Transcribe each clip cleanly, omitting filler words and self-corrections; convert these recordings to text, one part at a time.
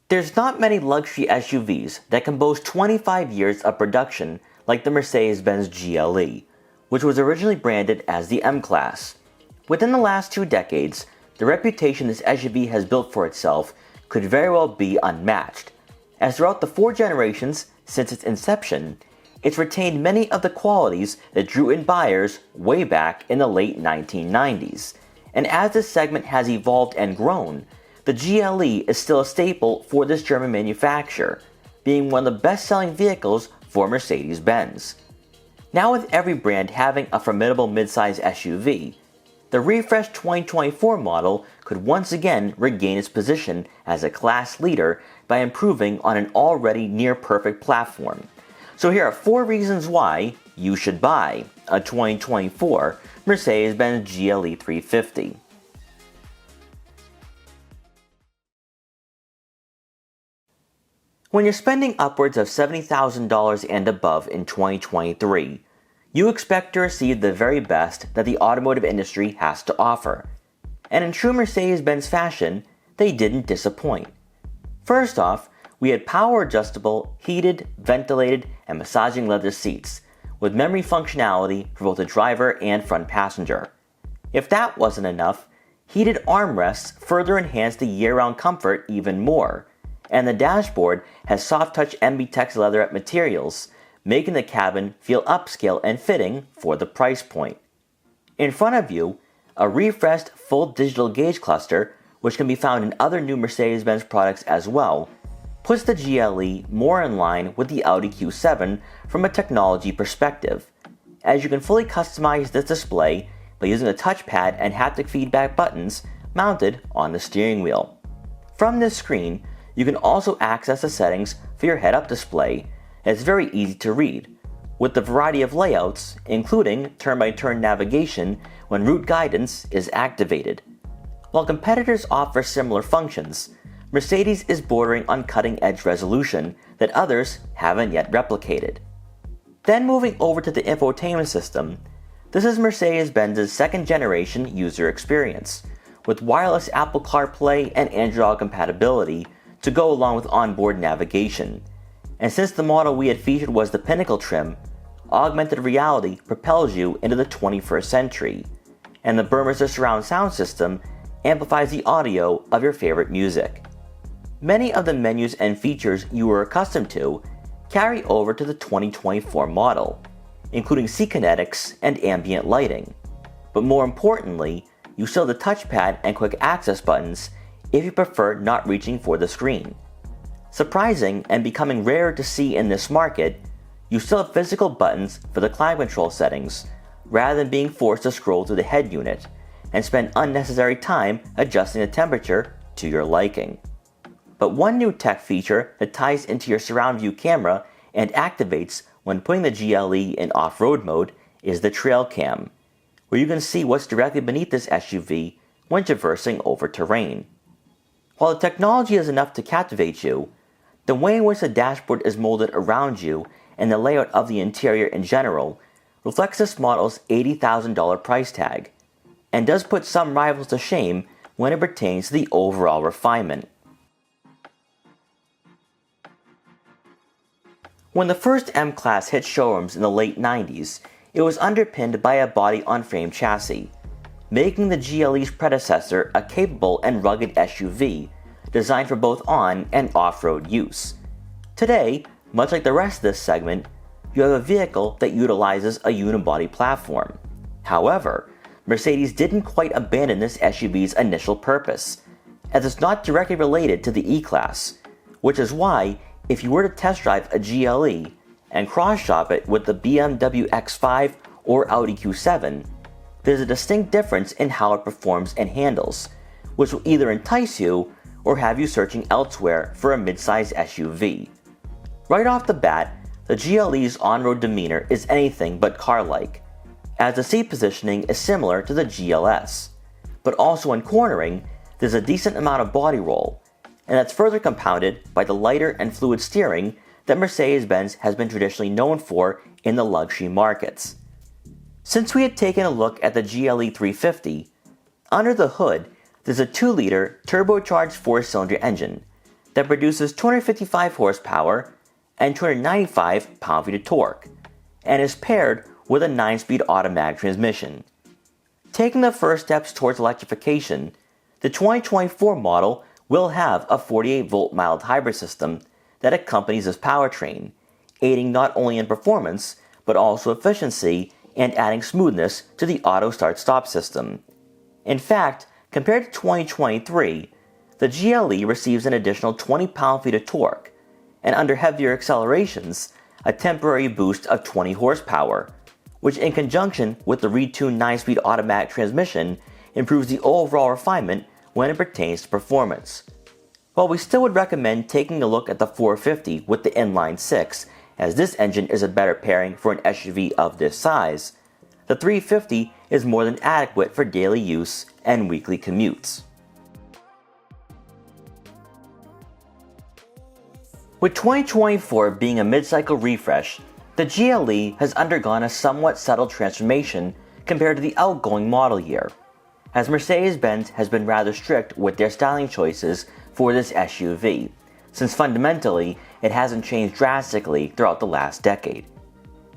There's not many luxury SUVs that can boast 25 years of production like the Mercedes Benz GLE, which was originally branded as the M-Class. Within the last 2 decades, the reputation this SUV has built for itself could very well be unmatched, as throughout the 4 generations since its inception, it's retained many of the qualities that drew in buyers way back in the late 1990s. And as this segment has evolved and grown, the GLE is still a staple for this German manufacturer, being one of the best-selling vehicles for Mercedes-Benz. Now with every brand having a formidable midsize SUV, the refreshed 2024 model could once again regain its position as a class leader by improving on an already near-perfect platform. So here are 4 reasons why you should buy a 2024 Mercedes-Benz GLE 350. When you're spending upwards of $70,000 and above in 2023, you expect to receive the very best that the automotive industry has to offer. And in true Mercedes-Benz fashion, they didn't disappoint. First off, we had power-adjustable, heated, ventilated, and massaging leather seats, with memory functionality for both the driver and front passenger. If that wasn't enough, heated armrests further enhanced the year-round comfort even more, and the dashboard has soft-touch MB-Tex leatherette materials, making the cabin feel upscale and fitting for the price point. In front of you, a refreshed full digital gauge cluster, which can be found in other new Mercedes-Benz products as well, puts the GLE more in line with the Audi Q7 from a technology perspective, as you can fully customize this display by using a touchpad and haptic feedback buttons mounted on the steering wheel. From this screen, you can also access the settings for your head-up display, and it's very easy to read, with the variety of layouts, including turn-by-turn navigation when route guidance is activated. While competitors offer similar functions, Mercedes is bordering on cutting-edge resolution that others haven't yet replicated. Then moving over to the infotainment system, this is Mercedes-Benz's second-generation user experience, with wireless Apple CarPlay and Android Auto compatibility to go along with onboard navigation. And since the model we had featured was the Pinnacle trim, augmented reality propels you into the 21st century, and the Burmester surround sound system amplifies the audio of your favorite music. Many of the menus and features you were accustomed to carry over to the 2024 model, including seat kinetics and ambient lighting. But more importantly, you still have the touchpad and quick access buttons if you prefer not reaching for the screen. Surprising and becoming rarer to see in this market, you still have physical buttons for the climate control settings, rather than being forced to scroll through the head unit and spend unnecessary time adjusting the temperature to your liking. But one new tech feature that ties into your surround view camera and activates when putting the GLE in off-road mode is the Trail Cam, where you can see what's directly beneath this SUV when traversing over terrain. While the technology is enough to captivate you, the way in which the dashboard is molded around you and the layout of the interior in general reflects this model's $80,000 price tag, and does put some rivals to shame when it pertains to the overall refinement. When the first M-Class hit showrooms in the late 90s, it was underpinned by a body-on-frame chassis, making the GLE's predecessor a capable and rugged SUV designed for both on- and off-road use. Today, much like the rest of this segment, you have a vehicle that utilizes a unibody platform. However, Mercedes didn't quite abandon this SUV's initial purpose, as it's not directly related to the E-Class, which is why if you were to test drive a GLE and cross-shop it with the BMW X5 or Audi Q7, there's a distinct difference in how it performs and handles, which will either entice you or have you searching elsewhere for a mid-size SUV. Right off the bat, the GLE's on-road demeanor is anything but car-like, as the seat positioning is similar to the GLS, but also in cornering, there's a decent amount of body roll, and that's further compounded by the lighter and fluid steering that Mercedes-Benz has been traditionally known for in the luxury markets. Since we had taken a look at the GLE 350, under the hood there's a 2-liter turbocharged 4-cylinder engine that produces 255 horsepower and 295 pound-feet of torque, and is paired with a 9-speed automatic transmission. Taking the first steps towards electrification, the 2024 model will have a 48-volt mild hybrid system that accompanies this powertrain, aiding not only in performance, but also efficiency and adding smoothness to the auto start-stop system. In fact, compared to 2023, the GLE receives an additional 20 pound-feet of torque, and under heavier accelerations, a temporary boost of 20 horsepower, which in conjunction with the retuned 9-speed automatic transmission improves the overall refinement when it pertains to performance. While we still would recommend taking a look at the 450 with the inline 6, as this engine is a better pairing for an SUV of this size, the 350 is more than adequate for daily use and weekly commutes. With 2024 being a mid-cycle refresh, the GLE has undergone a somewhat subtle transformation compared to the outgoing model year, as Mercedes Benz has been rather strict with their styling choices for this SUV, since fundamentally it hasn't changed drastically throughout the last decade.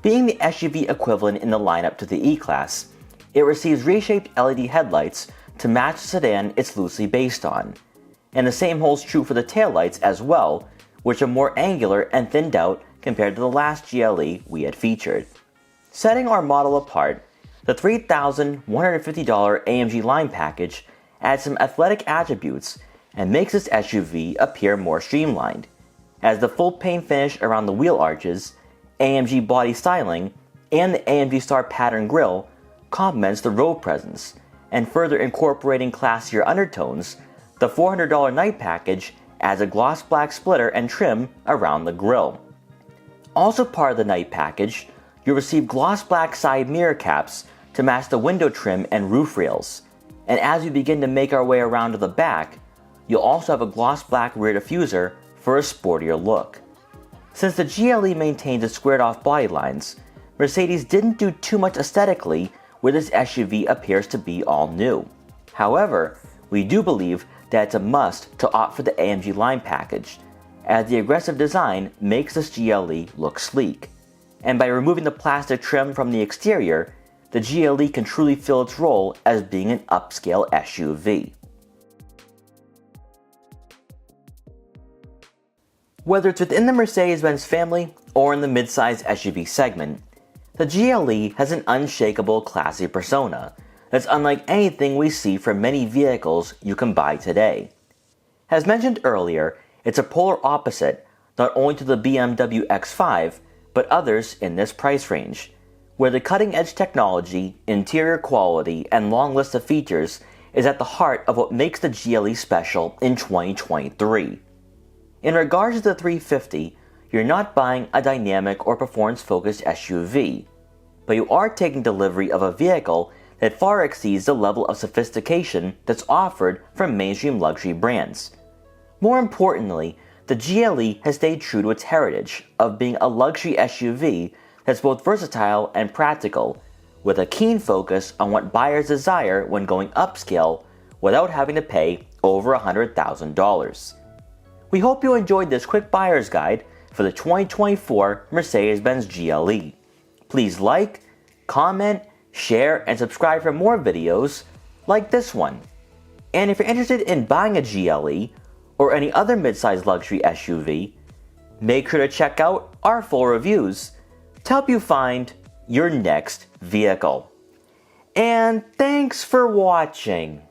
Being the SUV equivalent in the lineup to the E-Class, it receives reshaped LED headlights to match the sedan it's loosely based on, and the same holds true for the taillights as well, which are more angular and thinned out compared to the last GLE we had featured. Setting our model apart, the $3,150 AMG line package adds some athletic attributes and makes this SUV appear more streamlined, as the full paint finish around the wheel arches, AMG body styling, and the AMG Star pattern grille complements the road presence, and further incorporating classier undertones, the $400 night package adds a gloss black splitter and trim around the grille. Also part of the night package, you'll receive gloss black side mirror caps to match the window trim and roof rails, and as we begin to make our way around to the back, you'll also have a gloss black rear diffuser for a sportier look. Since the GLE maintains its squared off body lines, Mercedes didn't do too much aesthetically where this SUV appears to be all new. However, we do believe that it's a must to opt for the AMG line package, as the aggressive design makes this GLE look sleek. And by removing the plastic trim from the exterior, the GLE can truly fill its role as being an upscale SUV. Whether it's within the Mercedes-Benz family or in the midsize SUV segment, the GLE has an unshakable classy persona that's unlike anything we see from many vehicles you can buy today. As mentioned earlier, it's a polar opposite not only to the BMW X5, but others in this price range, where the cutting-edge technology, interior quality, and long list of features is at the heart of what makes the GLE special in 2023. In regards to the 350, you're not buying a dynamic or performance-focused SUV, but you are taking delivery of a vehicle that far exceeds the level of sophistication that's offered from mainstream luxury brands. More importantly, the GLE has stayed true to its heritage of being a luxury SUV that's both versatile and practical, with a keen focus on what buyers desire when going upscale without having to pay over $100,000. We hope you enjoyed this quick buyer's guide for the 2024 Mercedes Benz GLE. Please like, comment, share, and subscribe for more videos like this one. And if you're interested in buying a GLE or any other midsize luxury SUV, make sure to check out our full reviews to help you find your next vehicle. And thanks for watching.